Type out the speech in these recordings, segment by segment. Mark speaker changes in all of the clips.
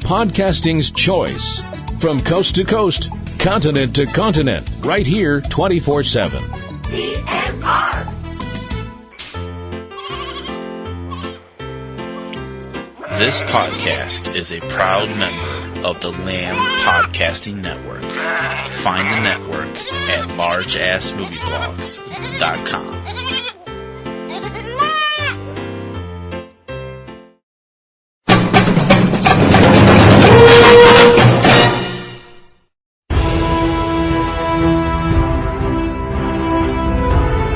Speaker 1: podcasting's choice. From coast to coast, continent to continent, right here 24/7.
Speaker 2: PNR.
Speaker 3: This podcast is a proud member of the Lamb Podcasting Network. Find the network at largeassmovieblogs.com.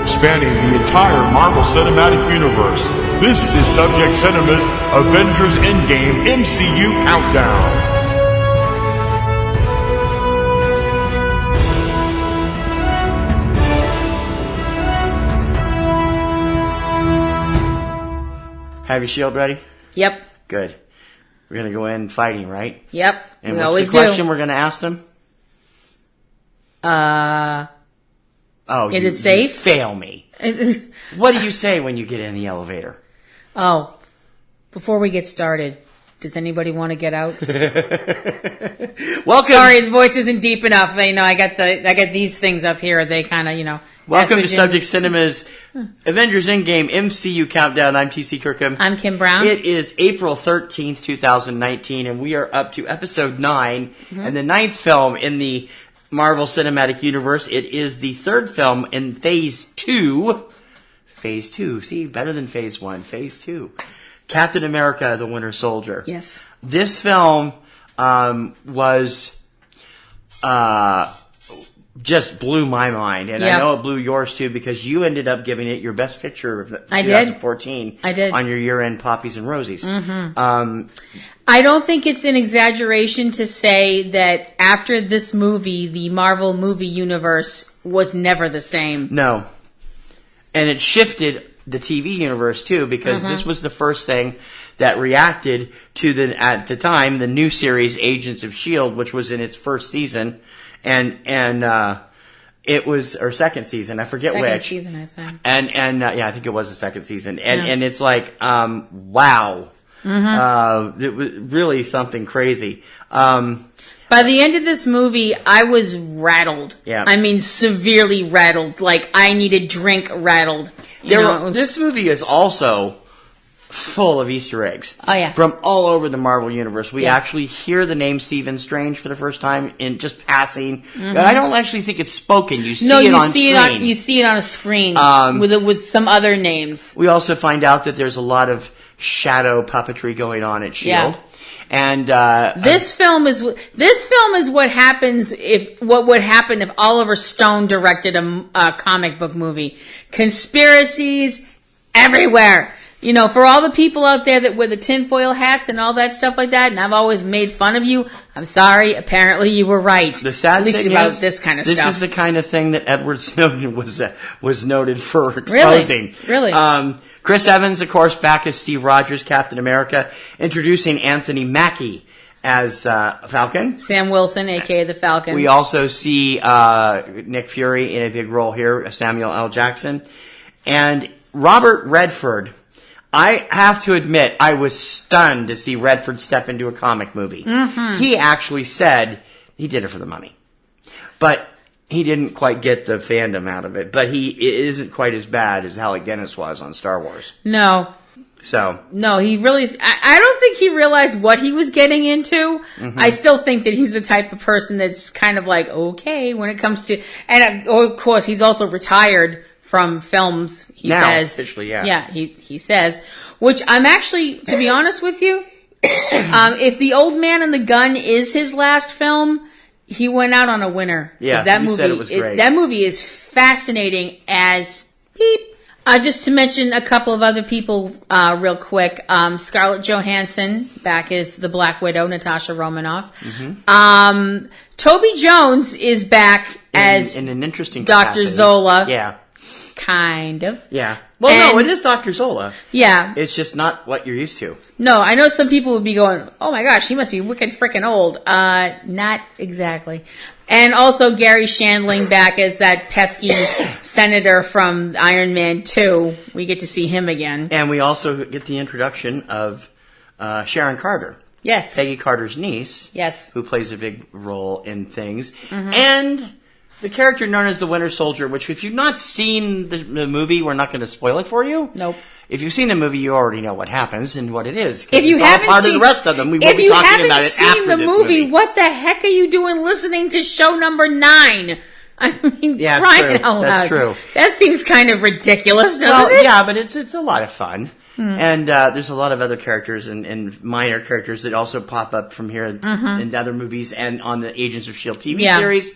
Speaker 4: Spanning the entire Marvel Cinematic Universe, this is Subject Cinema's Avengers Endgame MCU Countdown.
Speaker 5: Have your shield ready?
Speaker 6: Yep.
Speaker 5: Good. We're going to go in fighting, right?
Speaker 6: Yep.
Speaker 5: And
Speaker 6: we
Speaker 5: what's
Speaker 6: always
Speaker 5: the question
Speaker 6: do.
Speaker 5: we're going to ask them?
Speaker 6: Is it safe?
Speaker 5: You fail me. What do you say when you get in the elevator?
Speaker 6: Oh, before we get started, does anybody want to get out?
Speaker 5: Welcome.
Speaker 6: Sorry, the voice isn't deep enough. You know, I got these things up here. They kind of,
Speaker 5: Welcome to Subject Cinema's Avengers Endgame MCU Countdown. I'm TC Kirkham.
Speaker 6: I'm Kim Brown.
Speaker 5: It is April 13th, 2019, and we are up to episode 9, and the 9th film in the Marvel Cinematic Universe. It is the 3rd film in Phase 2. Phase 2. See, better than Phase 1. Phase 2. Captain America, the Winter Soldier.
Speaker 6: Yes.
Speaker 5: This film was just blew my mind, and I know it blew yours too, because you ended up giving it your best picture of 2014.
Speaker 6: I did.
Speaker 5: On your year-end Poppies and Rosies.
Speaker 6: I don't think it's an exaggeration to say that after this movie, the Marvel movie universe was never the same.
Speaker 5: No. And it shifted the TV universe too, because this was the first thing that reacted to at the time, the new series Agents of S.H.I.E.L.D., which was in its first season. And it was, or second season, I forget which.
Speaker 6: Second season, I think.
Speaker 5: And I think it was the second season. And it's like, wow. It was really something crazy.
Speaker 6: By the end of this movie, I was rattled.
Speaker 5: Yeah.
Speaker 6: I mean, severely rattled. Like, I needed drink rattled.
Speaker 5: This movie is also full of Easter eggs.
Speaker 6: Oh, yeah.
Speaker 5: From all over the Marvel Universe. We actually hear the name Stephen Strange for the first time in just passing. I don't actually think it's spoken. You see it on screen.
Speaker 6: You see it on a screen with some other names.
Speaker 5: We also find out that there's a lot of shadow puppetry going on at S.H.I.E.L.D.
Speaker 6: Yeah.
Speaker 5: And
Speaker 6: this film is what would happen if Oliver Stone directed a comic book movie. Conspiracies everywhere. For all the people out there that wear the tinfoil hats and all that stuff like that, and I've always made fun of you, I'm sorry, apparently you were right.
Speaker 5: The sad
Speaker 6: At least
Speaker 5: thing
Speaker 6: about
Speaker 5: is,
Speaker 6: this kind of stuff.
Speaker 5: This is the kind of thing that Edward Snowden was noted for exposing.
Speaker 6: Really?
Speaker 5: Chris Evans, of course, back as Steve Rogers, Captain America, introducing Anthony Mackie as Falcon.
Speaker 6: Sam Wilson, a.k.a. the Falcon.
Speaker 5: We also see Nick Fury in a big role here, Samuel L. Jackson. And Robert Redford. I have to admit, I was stunned to see Redford step into a comic movie. He actually said he did it for the money. But he didn't quite get the fandom out of it. But it isn't quite as bad as Alec Guinness was on Star Wars.
Speaker 6: No. No, he really... I don't think he realized what he was getting into. I still think that he's the type of person that's kind of like, okay, when it comes to... And, of course, he's also retired from films, he says.
Speaker 5: Officially, yeah.
Speaker 6: Yeah, he says. Which I'm actually, to be honest with you, if The Old Man and the Gun is his last film, he went out on a winner.
Speaker 5: Yeah,
Speaker 6: that
Speaker 5: you
Speaker 6: movie,
Speaker 5: said it was great.
Speaker 6: That movie is fascinating as beep. Just to mention a couple of other people real quick. Scarlett Johansson, back as the Black Widow, Natasha Romanoff. Toby Jones is back as
Speaker 5: in an interesting
Speaker 6: Dr.
Speaker 5: capacity.
Speaker 6: Zola.
Speaker 5: Yeah.
Speaker 6: Kind of.
Speaker 5: Yeah. Well, no, it is Dr. Zola.
Speaker 6: Yeah.
Speaker 5: It's just not what you're used to.
Speaker 6: No, I know some people would be going, oh my gosh, he must be wicked freaking old. Not exactly. And also Gary Shandling back as that pesky senator from Iron Man 2. We get to see him again.
Speaker 5: And we also get the introduction of Sharon Carter.
Speaker 6: Yes.
Speaker 5: Peggy Carter's niece.
Speaker 6: Yes.
Speaker 5: Who plays a big role in things. And the character known as the Winter Soldier, which if you've not seen the movie, we're not going to spoil it for you.
Speaker 6: Nope.
Speaker 5: If you've seen the movie, you already know what happens and what it is.
Speaker 6: If you haven't
Speaker 5: part
Speaker 6: seen
Speaker 5: of the rest of them, we won't be talking about it after
Speaker 6: the
Speaker 5: this
Speaker 6: movie, what the heck are you doing listening to show number 9? I mean,
Speaker 5: Yeah,
Speaker 6: crying
Speaker 5: true.
Speaker 6: out loud.
Speaker 5: That's true.
Speaker 6: That seems kind of ridiculous, doesn't it?
Speaker 5: Yeah, but it's a lot of fun. And there's a lot of other characters and minor characters that also pop up from here in other movies and on the Agents of S.H.I.E.L.D. TV series.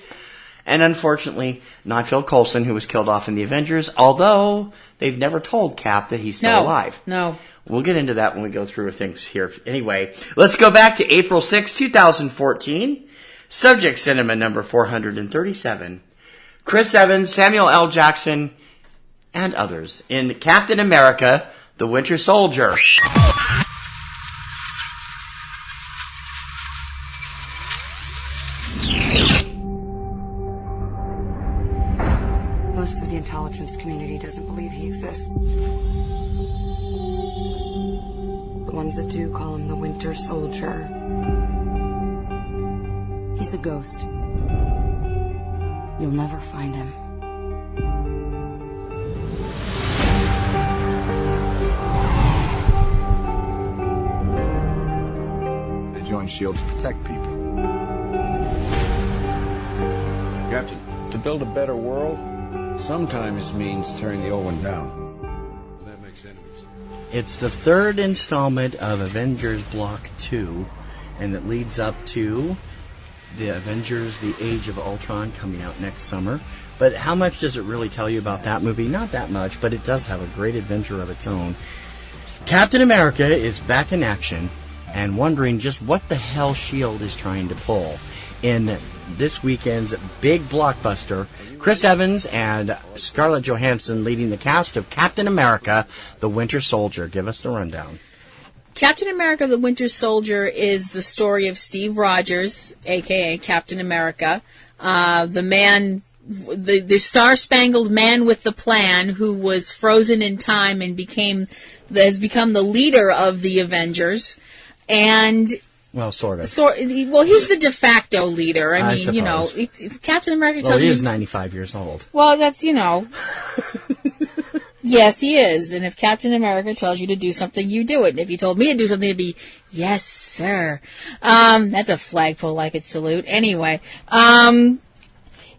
Speaker 5: And unfortunately, not Phil Coulson, who was killed off in the Avengers, although they've never told Cap that he's still alive.
Speaker 6: No.
Speaker 5: We'll get into that when we go through things here. Anyway, let's go back to April 6, 2014. Subject Cinema number 437. Chris Evans, Samuel L. Jackson, and others in Captain America, the Winter Soldier.
Speaker 7: Most of the intelligence community doesn't believe he exists. The ones that do call him the Winter Soldier. He's a ghost. You'll never find him.
Speaker 8: They join S.H.I.E.L.D. to protect people. Captain, to build a better world, sometimes means tearing the old one down. That makes enemies.
Speaker 5: It's the third installment of Avengers Block 2, and it leads up to the Avengers, The Age of Ultron, coming out next summer. But how much does it really tell you about that movie? Not that much, but it does have a great adventure of its own. Captain America is back in action and wondering just what the hell S.H.I.E.L.D. is trying to pull. In this weekend's big blockbuster, Chris Evans and Scarlett Johansson leading the cast of Captain America, the Winter Soldier. Give us the rundown.
Speaker 6: Captain America, the Winter Soldier is the story of Steve Rogers, a.k.a. Captain America, the man, the star-spangled man with the plan who was frozen in time and has become the leader of the Avengers. And...
Speaker 5: Well, sort of.
Speaker 6: Well, he's the de facto leader. I mean,
Speaker 5: suppose.
Speaker 6: you know, if Captain America tells
Speaker 5: he
Speaker 6: you...
Speaker 5: is 95 years old.
Speaker 6: Well, that's, you know... Yes, he is. And if Captain America tells you to do something, you do it. And if he told me to do something, it'd be, yes, sir. That's a flagpole I could salute. Anyway,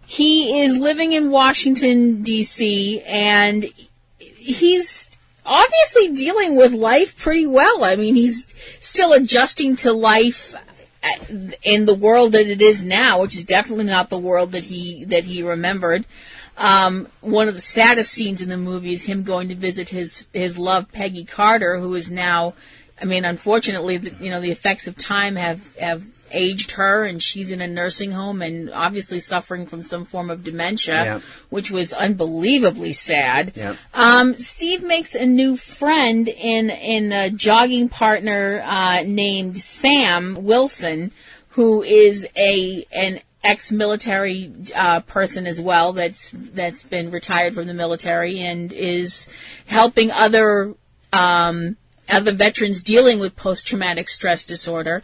Speaker 6: he is living in Washington, D.C., and he's obviously dealing with life pretty well. I mean, he's still adjusting to life in the world that it is now, which is definitely not the world that he remembered. One of the saddest scenes in the movie is him going to visit his love, Peggy Carter, who is now, I mean, unfortunately, the effects of time have aged her, and she's in a nursing home and obviously suffering from some form of dementia, which was unbelievably sad. Steve makes a new friend in a jogging partner named Sam Wilson, who is an ex-military person as well that's been retired from the military and is helping other veterans dealing with post-traumatic stress disorder.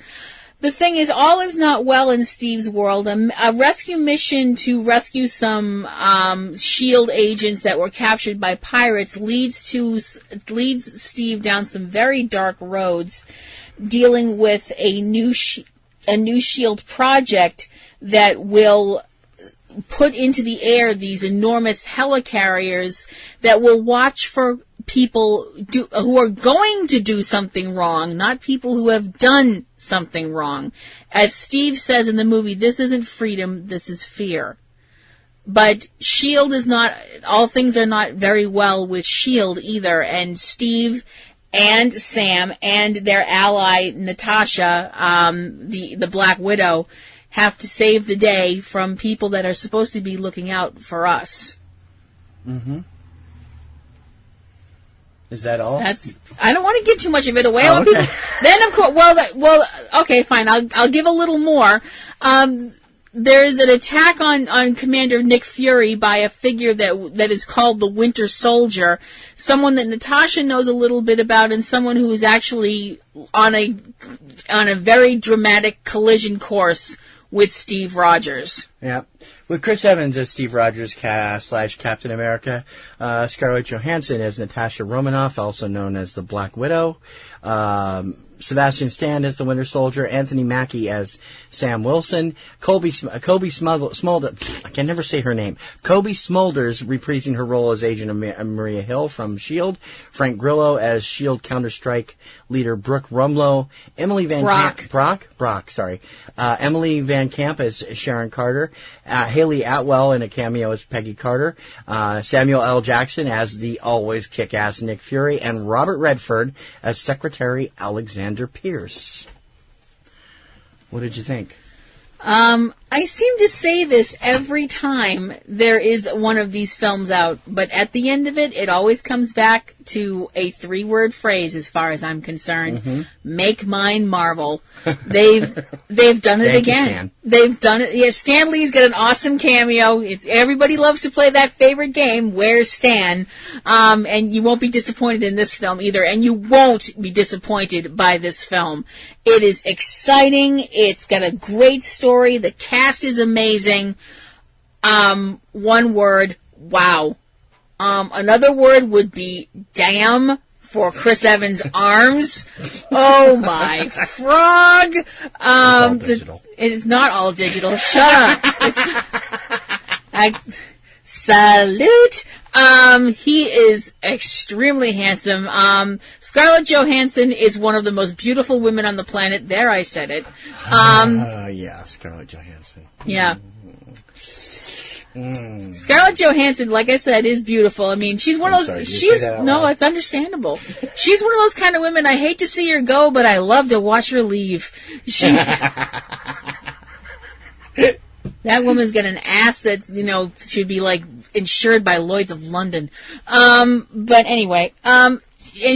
Speaker 6: The thing is, all is not well in Steve's world. A rescue mission to rescue some S.H.I.E.L.D. agents that were captured by pirates leads Steve down some very dark roads, dealing with a new S.H.I.E.L.D. project that will put into the air these enormous helicarriers that will watch for people who are going to do something wrong, not people who have done something wrong. As Steve says in the movie, this isn't freedom, this is fear. But S.H.I.E.L.D. is not, all things are not very well with S.H.I.E.L.D. either, and Steve and Sam and their ally Natasha, the Black Widow, have to save the day from people that are supposed to be looking out for us.
Speaker 5: Mm-hmm. Is that all?
Speaker 6: I don't want to give too much of it away.
Speaker 5: Okay.
Speaker 6: Then of course, okay, fine. I'll give a little more. there's an attack on Commander Nick Fury by a figure that is called the Winter Soldier, someone that Natasha knows a little bit about, and someone who is actually on a very dramatic collision course with Steve Rogers.
Speaker 5: Yeah. With Chris Evans as Steve Rogers / Captain America, Scarlett Johansson as Natasha Romanoff, also known as the Black Widow, Sebastian Stan as the Winter Soldier, Anthony Mackie as Sam Wilson, Kobe Smulders, I can never say her name, Kobe Smulders reprising her role as Agent Maria Hill from S.H.I.E.L.D., Frank Grillo as S.H.I.E.L.D. Counter-Strike leader Brooke Rumlow, Emily Van Camp as Sharon Carter, Haley Atwell in a cameo as Peggy Carter, Samuel L. Jackson as the always kick-ass Nick Fury, and Robert Redford as Secretary Alexander Pierce. What did you think?
Speaker 6: I seem to say this every time there is one of these films out, but at the end of it, it always comes back to a 3-word phrase as far as I'm concerned. Mm-hmm. Make mine Marvel. They've done it again. They've done it. Yeah, Stan Lee's got an awesome cameo. Everybody loves to play that favorite game, Where's Stan? And you won't be disappointed in this film either, and you won't be disappointed by this film. It is exciting. It's got a great story. The cast is amazing. One word, wow. Another word would be damn for Chris Evans' arms. Oh my frog.
Speaker 5: It's all digital.
Speaker 6: It is not all digital. Shut up. Salute. He is extremely handsome. Scarlett Johansson is one of the most beautiful women on the planet. There, I said it.
Speaker 5: Yeah, Scarlett Johansson.
Speaker 6: Yeah. Scarlett Johansson, like I said, is beautiful. I mean, she's one of those. It's understandable. She's one of those kind of women. I hate to see her go, but I love to watch her leave. That woman's got an ass that's, should be like insured by Lloyd's of London. But anyway, and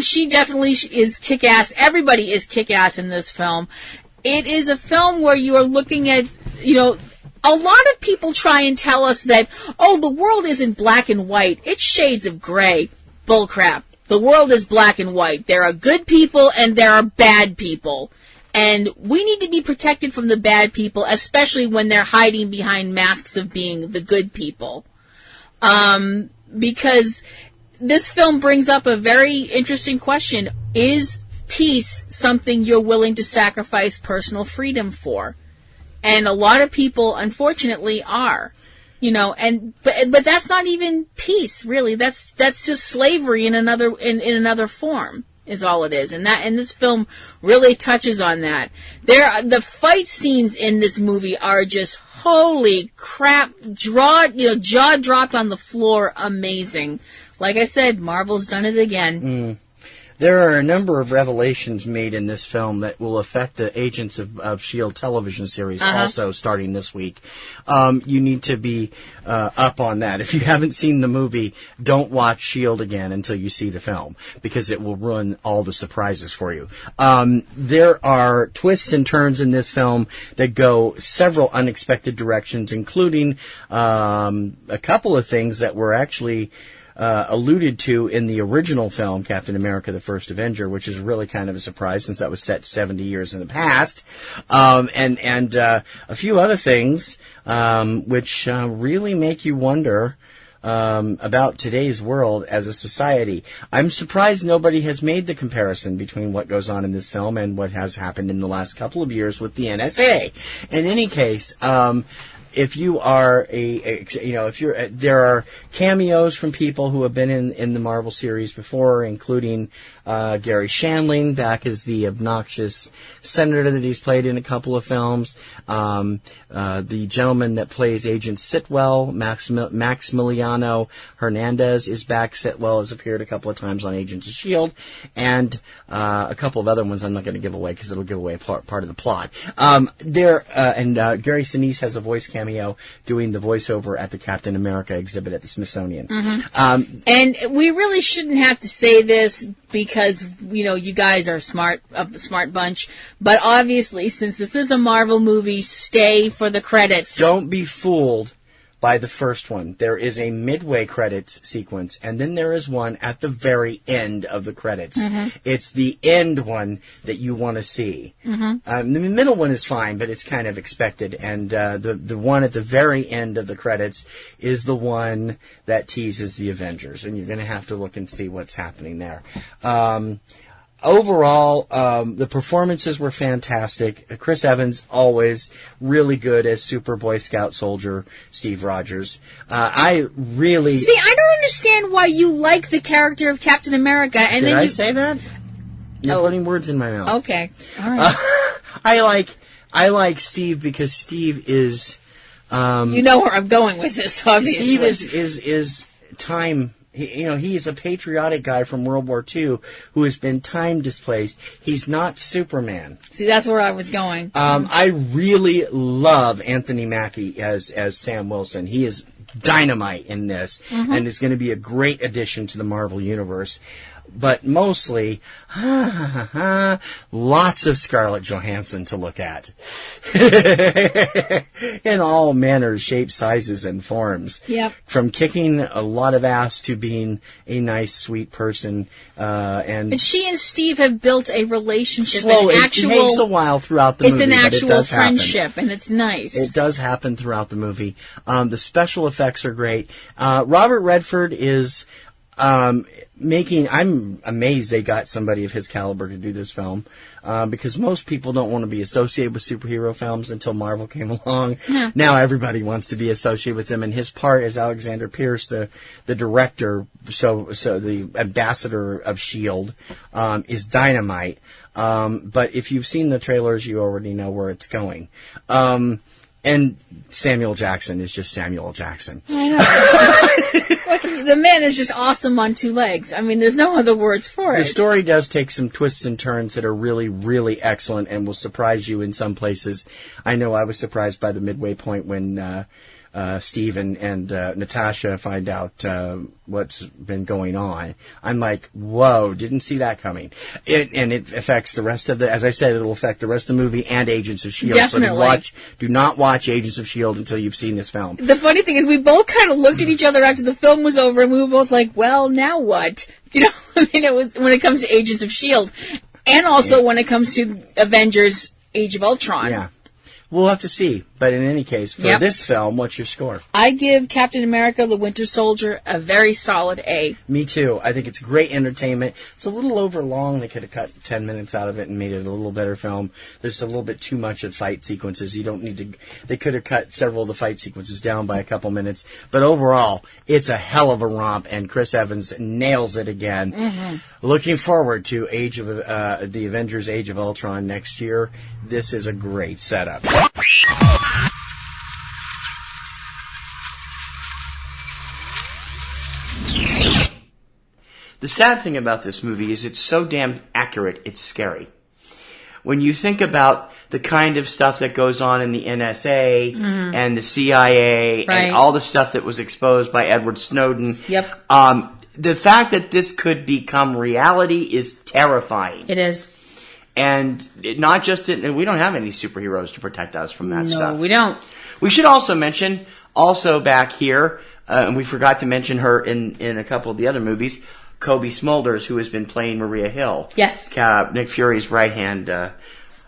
Speaker 6: she definitely is kick-ass. Everybody is kick-ass in this film. It is a film where you are looking at, a lot of people try and tell us that, the world isn't black and white. It's shades of gray. Bullcrap. The world is black and white. There are good people and there are bad people. And we need to be protected from the bad people, especially when they're hiding behind masks of being the good people. Because this film brings up a very interesting question. Is peace something you're willing to sacrifice personal freedom for? And a lot of people, unfortunately, are. But that's not even peace, really. That's just slavery in another form. Is all it is, and this film really touches on that. The fight scenes in this movie are just holy crap, jaw dropped on the floor, amazing. Like I said, Marvel's done it again.
Speaker 5: There are a number of revelations made in this film that will affect the Agents of S.H.I.E.L.D. television series also starting this week. You need to be up on that. If you haven't seen the movie, don't watch S.H.I.E.L.D. again until you see the film, because it will ruin all the surprises for you. There are twists and turns in this film that go several unexpected directions, including a couple of things that were actually alluded to in the original film, Captain America, the First Avenger, which is really kind of a surprise since that was set 70 years in the past. And a few other things, which really make you wonder about today's world as a society. I'm surprised nobody has made the comparison between what goes on in this film and what has happened in the last couple of years with the NSA. In any case, if you are there are cameos from people who have been in the Marvel series before, including Gary Shandling back as the obnoxious senator that he's played in a couple of films. The gentleman that plays Agent Sitwell, Maximiliano Hernandez, is back. Sitwell has appeared a couple of times on Agents of S.H.I.E.L.D. and a couple of other ones I'm not going to give away because it'll give away part of the plot. Gary Sinise has a voice cameo cameo doing the voiceover at the Captain America exhibit at the Smithsonian.
Speaker 6: And we really shouldn't have to say this because, you guys are a smart bunch. But obviously, since this is a Marvel movie, stay for the credits.
Speaker 5: Don't be fooled by the first one. There is a midway credits sequence, and then there is one at the very end of the credits. It's the end one that you want to see. The middle one is fine, but it's kind of expected. And the one at the very end of the credits is the one that teases the Avengers, and you're going to have to look and see what's happening there. Overall, the performances were fantastic. Chris Evans, always really good as Super Boy Scout Soldier Steve Rogers. I really...
Speaker 6: See, I don't understand why you like the character of Captain America. And
Speaker 5: Did
Speaker 6: then
Speaker 5: I say that? You're putting words in my mouth.
Speaker 6: Okay. All right.
Speaker 5: I like Steve because Steve is...
Speaker 6: you know where I'm going with this, obviously.
Speaker 5: Steve is time... He is a patriotic guy from World War II who has been time displaced. He's not Superman.
Speaker 6: See, that's where I was going.
Speaker 5: I really love Anthony Mackie as Sam Wilson. He is dynamite in this, and is going to be a great addition to the Marvel Universe. But mostly, lots of Scarlett Johansson to look at. In all manners, shapes, sizes, and forms.
Speaker 6: Yep.
Speaker 5: From kicking a lot of ass to being a nice, sweet person. And
Speaker 6: she and Steve have built a relationship.
Speaker 5: Slow. It takes a while throughout the movie.
Speaker 6: It's an actual
Speaker 5: friendship,
Speaker 6: and it's nice.
Speaker 5: It does happen throughout the movie. The special effects are great. Robert Redford is... I'm amazed they got somebody of his caliber to do this film, because most people don't want to be associated with superhero films until Marvel came along.
Speaker 6: Yeah.
Speaker 5: Now everybody wants to be associated with them, and his part as Alexander Pierce, the director, so the ambassador of S.H.I.E.L.D., is dynamite. But if you've seen the trailers, you already know where it's going. And Samuel Jackson is just Samuel Jackson.
Speaker 6: I know. The man is just awesome on two legs. I mean, there's no other words for it.
Speaker 5: The story does take some twists and turns that are really, really excellent and will surprise you in some places. I know I was surprised by the midway point when Steve and Natasha find out what's been going on. I'm like, whoa, didn't see that coming. It affects the rest of as I said, it'll affect the rest of the movie and Agents of S.H.I.E.L.D.
Speaker 6: Definitely.
Speaker 5: So do not watch Agents of S.H.I.E.L.D. until you've seen this film.
Speaker 6: The funny thing is we both kind of looked at each other after the film was over and we were both like, well, now what? I mean, it was when it comes to Agents of S.H.I.E.L.D. and also when it comes to Avengers Age of Ultron.
Speaker 5: Yeah. We'll have to see. But in any case, for this film, what's your score?
Speaker 6: I give Captain America, the Winter Soldier, a very solid A.
Speaker 5: Me too. I think it's great entertainment. It's a little over long. They could have cut 10 minutes out of it and made it a little better film. There's a little bit too much of fight sequences. You don't need to... They could have cut several of the fight sequences down by a couple minutes. But overall, it's a hell of a romp, and Chris Evans nails it again. Looking forward to the Avengers Age of Ultron next year. This is a great setup. The sad thing about this movie is it's so damn accurate, it's scary. When you think about the kind of stuff that goes on in the NSA and the CIA and all the stuff that was exposed by Edward Snowden, the fact that this could become reality is terrifying.
Speaker 6: It is.
Speaker 5: And not just we don't have any superheroes to protect us from that stuff.
Speaker 6: No, we don't.
Speaker 5: We should also mention, back here, and we forgot to mention her in a couple of the other movies, Kobe Smulders, who has been playing Maria Hill.
Speaker 6: Yes.
Speaker 5: Nick Fury's right-hand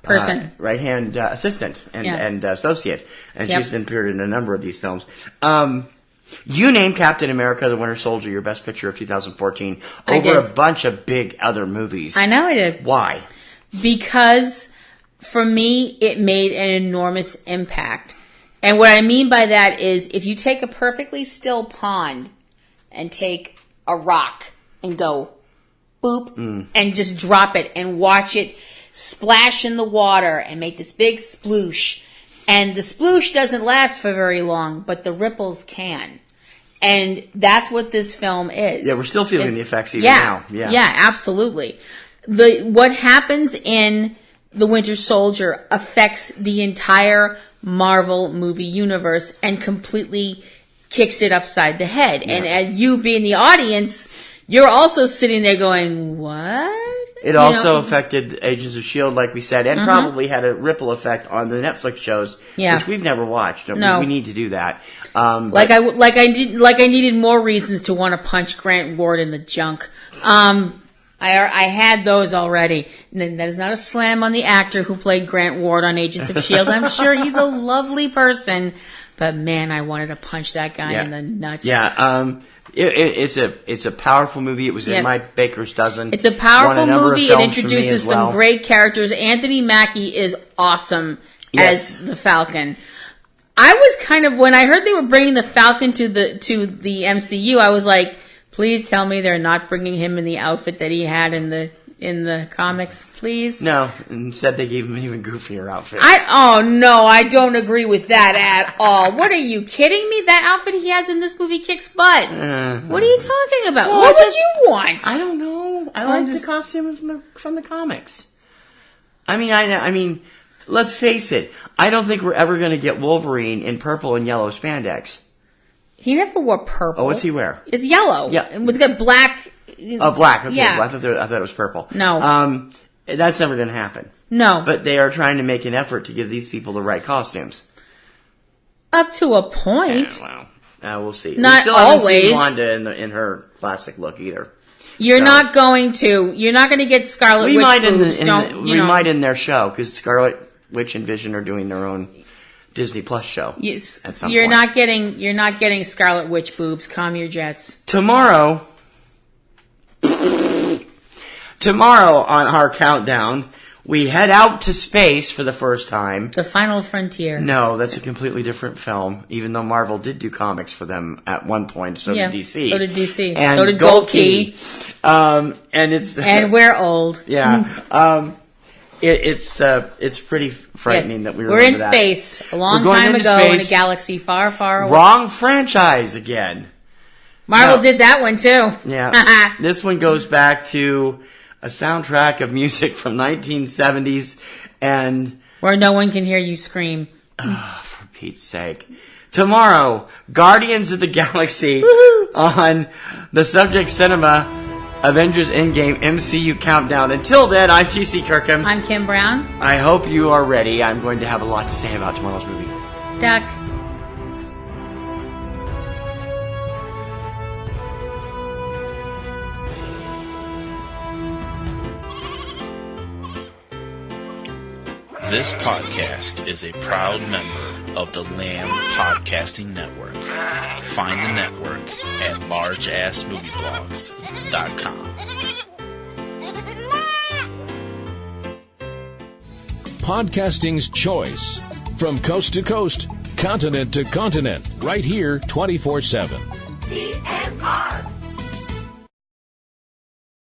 Speaker 6: person.
Speaker 5: Right-hand assistant and associate. And she's appeared in a number of these films. You named Captain America, the Winter Soldier, your best picture of 2014 over a bunch of big other movies.
Speaker 6: I know I did.
Speaker 5: Why?
Speaker 6: Because, for me, it made an enormous impact. And what I mean by that is, if you take a perfectly still pond and take a rock and go boop and just drop it and watch it splash in the water and make this big sploosh. And the sploosh doesn't last for very long, but the ripples can. And that's what this film is.
Speaker 5: Yeah, we're still feeling the effects even now.
Speaker 6: Yeah, absolutely. What happens in The Winter Soldier affects the entire Marvel movie universe and completely kicks it upside the head. Yeah. And as you being the audience, you're also sitting there going, what?
Speaker 5: It also affected Agents of S.H.I.E.L.D., like we said, and probably had a ripple effect on the Netflix shows, which we've never watched. No. We need to do that.
Speaker 6: I needed more reasons to want to punch Grant Ward in the junk. I had those already. And that is not a slam on the actor who played Grant Ward on Agents of S.H.I.E.L.D. I'm sure he's a lovely person, but man, I wanted to punch that guy in the nuts.
Speaker 5: Yeah, it's a powerful movie. It was in my baker's dozen.
Speaker 6: It's a powerful movie. It introduces some great characters. Anthony Mackie is awesome as the Falcon. I was kind of, when I heard they were bringing the Falcon to the MCU, I was like, please tell me they're not bringing him in the outfit that he had in the comics, please.
Speaker 5: No, instead they gave him an even goofier outfit.
Speaker 6: I don't agree with that at all. What are you kidding me? That outfit he has in this movie kicks butt. What are you talking about? Well, what would you want?
Speaker 5: I don't know. I like the costume from the comics. I mean, let's face it. I don't think we're ever going to get Wolverine in purple and yellow spandex.
Speaker 6: He never wore purple.
Speaker 5: Oh, what's he wear?
Speaker 6: It's yellow. Yeah. It's got black.
Speaker 5: Oh, black. Okay. Yeah. Well, I thought it was purple.
Speaker 6: No.
Speaker 5: That's never going to happen.
Speaker 6: No.
Speaker 5: But they are trying to make an effort to give these people the right costumes.
Speaker 6: Up to a point.
Speaker 5: We'll see.
Speaker 6: Not
Speaker 5: we still
Speaker 6: always.
Speaker 5: Haven't seen Wanda in her classic look either.
Speaker 6: You're not going to get Scarlet Witch boobs.
Speaker 5: We might in their show, because Scarlet Witch and Vision are doing their own Disney Plus show.
Speaker 6: Yes,
Speaker 5: at some
Speaker 6: you're
Speaker 5: point.
Speaker 6: not getting Scarlet Witch boobs. Calm your jets.
Speaker 5: Tomorrow on our countdown, we head out to space for the first time.
Speaker 6: The Final Frontier.
Speaker 5: No, that's a completely different film, even though Marvel did do comics for them at one point. So did DC.
Speaker 6: So did DC.
Speaker 5: And
Speaker 6: so did Gold Key.
Speaker 5: And
Speaker 6: we're old.
Speaker 5: Yeah. It's pretty frightening that we
Speaker 6: were in space a long time ago in a galaxy far, far away.
Speaker 5: Wrong franchise again.
Speaker 6: Marvel did that one too.
Speaker 5: Yeah. This one goes back to a soundtrack of music from 1970s and
Speaker 6: where no one can hear you scream.
Speaker 5: For Pete's sake. Tomorrow, Guardians of the Galaxy on the Subject Cinema Avengers Endgame MCU Countdown. Until then, I'm TC Kirkham.
Speaker 6: I'm Kim Brown.
Speaker 5: I hope you are ready. I'm going to have a lot to say about tomorrow's movie.
Speaker 6: Duck.
Speaker 3: This podcast is a proud member of the Lamb Podcasting Network. Find the network at largeassmovieblogs.com.
Speaker 1: Podcasting's choice. From coast to coast, continent to continent, right here 24/7.